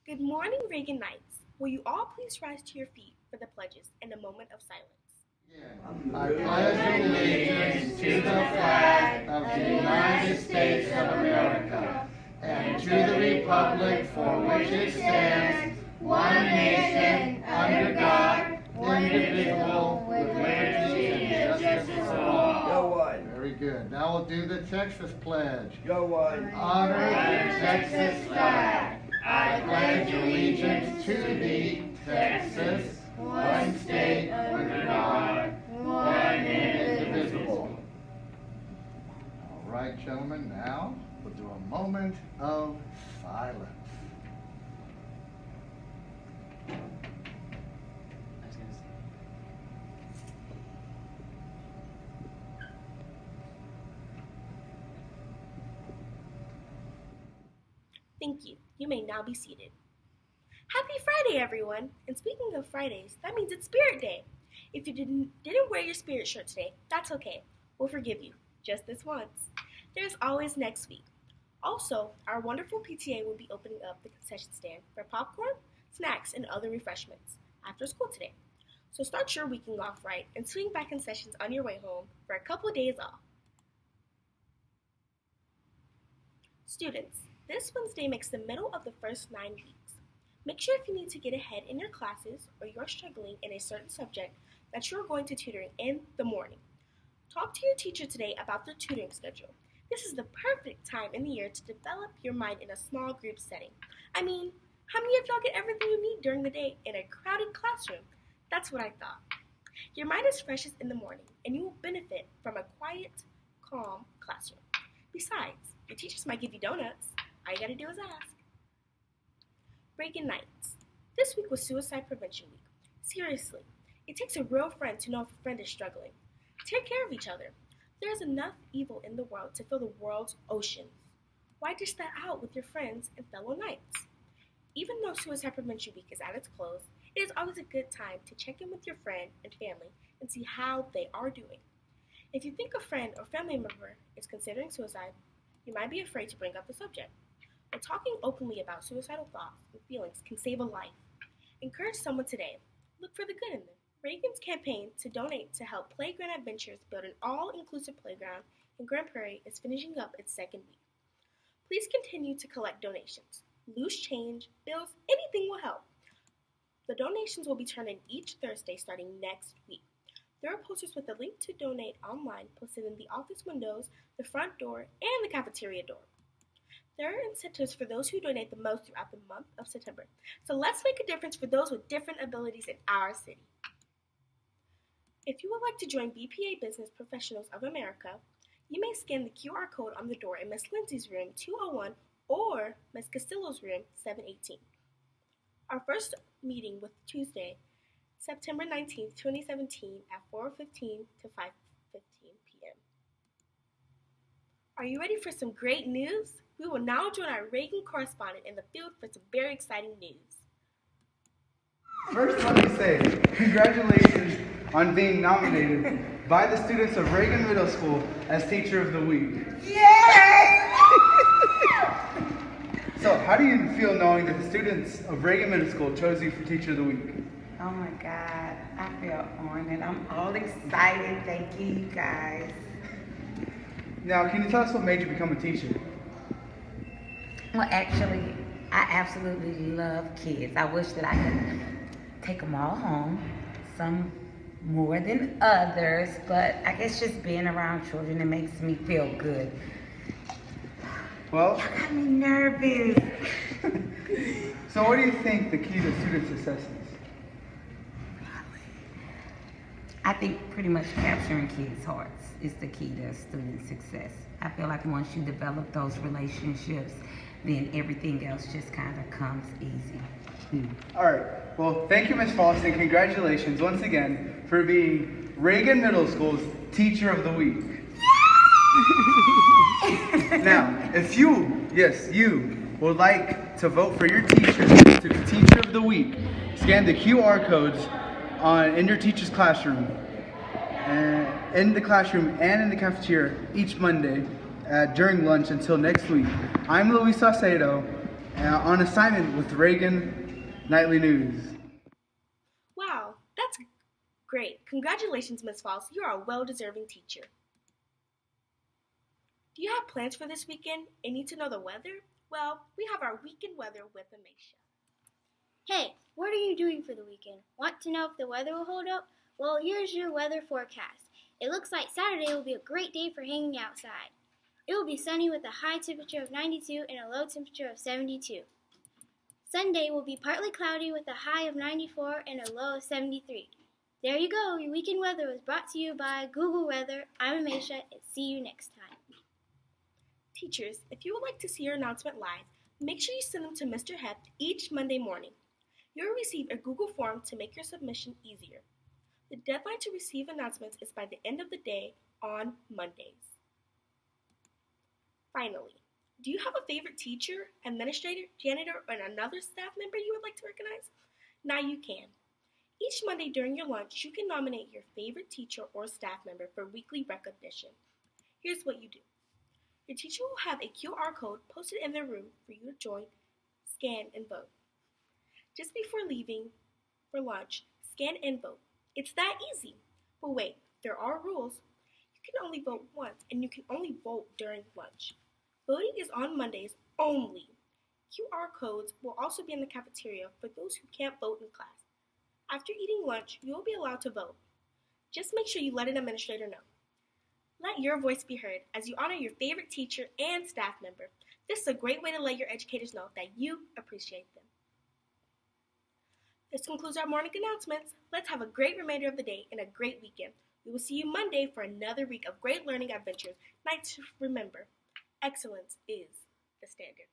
Good morning, Reagan Knights. Will you all please rise to your feet for the pledges and a moment of silence? I pledge allegiance to the flag of the United States of America and to the republic for which it stands, one nation, under God, indivisible, with liberty and justice for all. Go one. Very good. Now we'll do the Texas pledge. Go one. Honor the Texas flag. I pledge allegiance to thee, Texas, one state under God, one and indivisible. All right, gentlemen, now we'll do a moment of silence. Thank you. You may now be seated. Happy Friday, everyone! And speaking of Fridays, that means it's Spirit Day. If you didn't wear your Spirit shirt today, that's okay. We'll forgive you, just this once. There's always next week. Also, our wonderful PTA will be opening up the concession stand for popcorn, snacks, and other refreshments after school today. So start your weekend off right and swing by concessions on your way home for a couple days off. Students, this Wednesday makes the middle of the first 9 weeks. Make sure if you need to get ahead in your classes or you're struggling in a certain subject that you're going to tutoring in the morning. Talk to your teacher today about their tutoring schedule. This is the perfect time in the year to develop your mind in a small group setting. I mean, how many of y'all get everything you need during the day in a crowded classroom? That's what I thought. Your mind is freshest in the morning, and you will benefit from a quiet, calm classroom. Besides, your teachers might give you donuts. All you gotta do is ask. Reagan Knights. This week was Suicide Prevention Week. Seriously, it takes a real friend to know if a friend is struggling. Take care of each other. There is enough evil in the world to fill the world's oceans. Why dish that out with your friends and fellow Knights? Even though Suicide Prevention Week is at its close, it is always a good time to check in with your friend and family and see how they are doing. If you think a friend or family member is considering suicide, you might be afraid to bring up the subject. But talking openly about suicidal thoughts and feelings can save a life. Encourage someone today. Look for the good in them. Reagan's campaign to donate to help Playground Adventures build an all-inclusive playground in Grand Prairie is finishing up its second week. Please continue to collect donations. Loose change, bills, anything will help. The donations will be turned in each Thursday starting next week. There are posters with a link to donate online posted in the office windows, the front door, and the cafeteria door. There are incentives for those who donate the most throughout the month of September. So let's make a difference for those with different abilities in our city. If you would like to join BPA Business Professionals of America, you may scan the QR code on the door in Ms. Lindsay's room 201 or Ms. Castillo's room 718. Our first meeting was Tuesday, September 19th, 2017 at 4:15 to 5:15 p.m. Are you ready for some great news? We will now join our Reagan correspondent in the field for some very exciting news. First, let me say congratulations on being nominated by the students of Reagan Middle School as Teacher of the Week. Yay! So, how do you feel knowing that the students of Reagan Middle School chose you for Teacher of the Week? Oh my God, I feel honored. I'm all excited. Thank you, you guys. Now, can you tell us what made you become a teacher? Well, actually, I absolutely love kids. I wish that I could take them all home, some more than others, but I guess just being around children, it makes me feel good. Well, Y'all got me nervous. so what do you think the key to student success is? I think pretty much capturing kids' hearts is the key to student success. I feel like once you develop those relationships, then everything else just kind of comes easy. All right. Well, thank you, Ms. Frost, and congratulations once again for being Reagan Middle School's Teacher of the Week. Now, if you would like to vote for your teacher to be Teacher of the Week, scan the QR codes in your teacher's classroom, in the classroom and in the cafeteria each Monday during lunch until next week. I'm Luis Saucedo, on assignment with Reagan Nightly News. Wow, that's great. Congratulations, Miss Falls. You are a well-deserving teacher. Do you have plans for this weekend and need to know the weather? Well, we have our weekend weather with Amisha. Hey, what are you doing for the weekend? Want to know if the weather will hold up? Well, here's your weather forecast. It looks like Saturday will be a great day for hanging outside. It will be sunny with a high temperature of 92 and a low temperature of 72. Sunday will be partly cloudy with a high of 94 and a low of 73. There you go. Your weekend weather was brought to you by Google Weather. I'm Amisha, and see you next time. Teachers, if you would like to see your announcement live, make sure you send them to Mr. Hept each Monday morning. You will receive a Google form to make your submission easier. The deadline to receive announcements is by the end of the day on Mondays. Finally, do you have a favorite teacher, administrator, janitor, or another staff member you would like to recognize? Now you can. Each Monday during your lunch, you can nominate your favorite teacher or staff member for weekly recognition. Here's what you do. Your teacher will have a QR code posted in their room for you to join, scan, and vote. Just before leaving for lunch, scan and vote. It's that easy. But wait, there are rules. You can only vote once, and you can only vote during lunch. Voting is on Mondays only. QR codes will also be in the cafeteria for those who can't vote in class. After eating lunch, you will be allowed to vote. Just make sure you let an administrator know. Let your voice be heard as you honor your favorite teacher and staff member. This is a great way to let your educators know that you appreciate them. This concludes our morning announcements. Let's have a great remainder of the day and a great weekend. We will see you Monday for another week of great learning adventures. Night to remember, excellence is the standard.